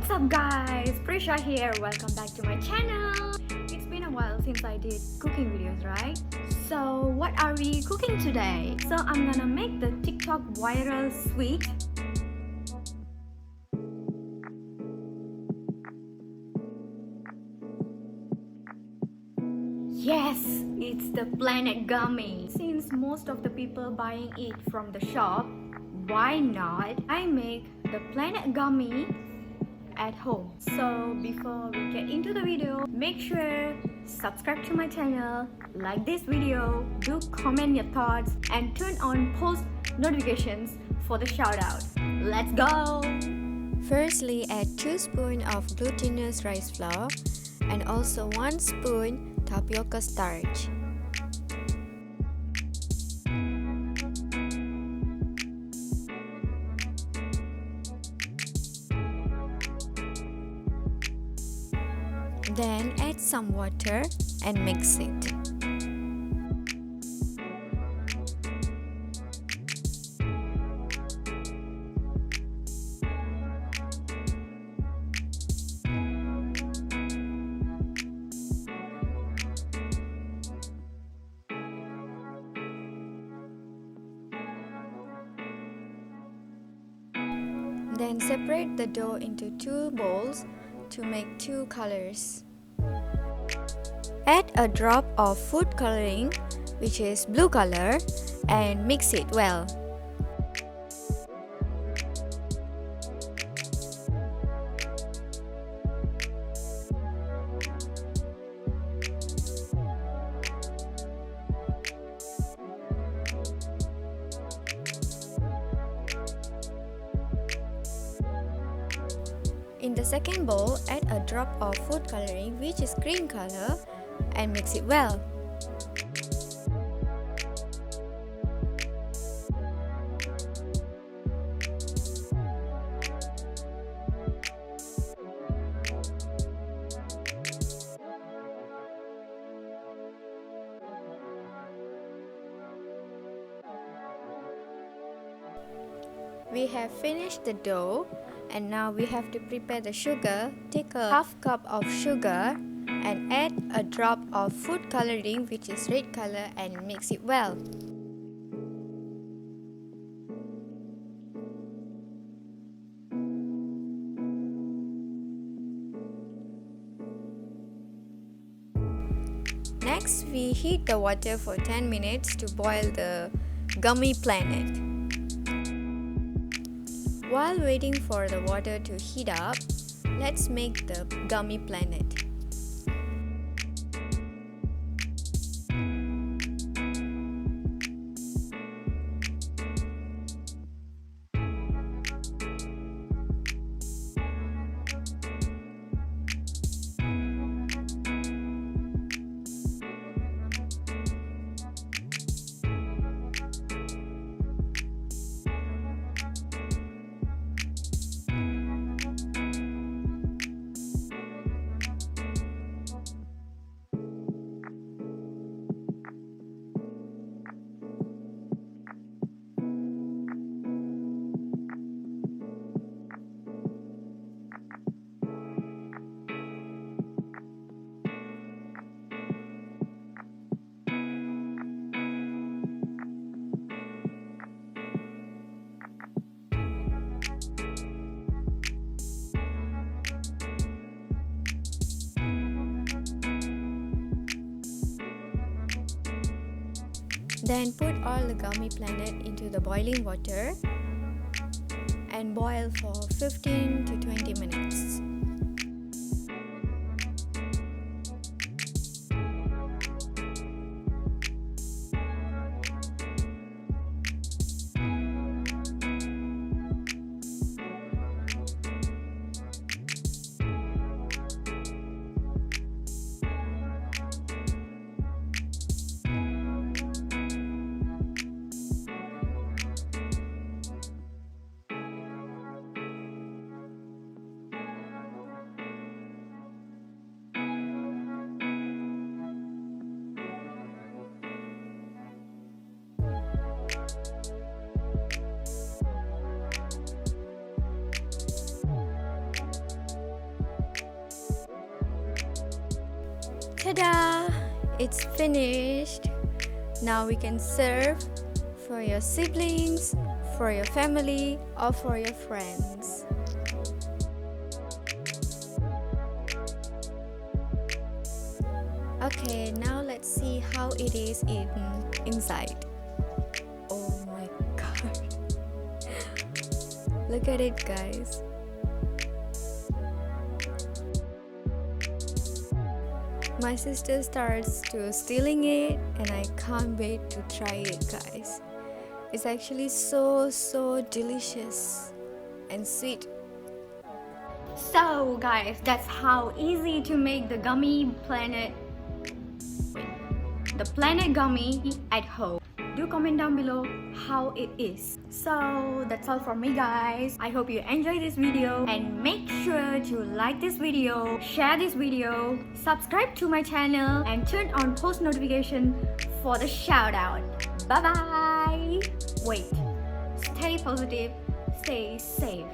What's up guys, Prisha here, welcome back to my channel. It's been a while since I did cooking videos, right? So what are we cooking today? So I'm gonna make the TikTok viral sweet. Yes, it's the Planet Gummy. Since most of the people buying it from the shop, why not I make the Planet Gummy at home? So before we get into the video, make sure subscribe to my channel, like this video, do comment your thoughts and turn on post notifications for the shout out. Let's go! Firstly, add 2 spoons of glutinous rice flour and also 1 spoon tapioca starch. Then add some water and mix it. Then separate the dough into 2 bowls to make 2 colors. Add a drop of food coloring, which is blue color, and mix it well. In the second bowl, add a drop of food coloring, which is green color, and mix it well. We have finished the dough and now we have to prepare the sugar. Take a half cup of sugar and add a drop of food coloring, which is red color, and mix it well. Next, we heat the water for 10 minutes to boil the gummy planet. While waiting for the water to heat up, let's make the gummy planet. Then put all the gummy planet into the boiling water and boil for 15 to 20 minutes. Ta-da! It's finished. Now we can serve for your siblings, for your family, or for your friends. Okay, now let's see how it is inside. Oh my god. Look at it, guys. My sister starts to stealing it and I can't wait to try it, guys. It's actually so delicious and sweet. So guys, that's how easy to make the Planet Gummy at home. Do comment down below how it is. So that's all from me, guys. I hope you enjoyed this video and make sure to like this video, share this video, subscribe to my channel and turn on post notification for the shout out. Bye bye. Wait, stay positive, stay safe.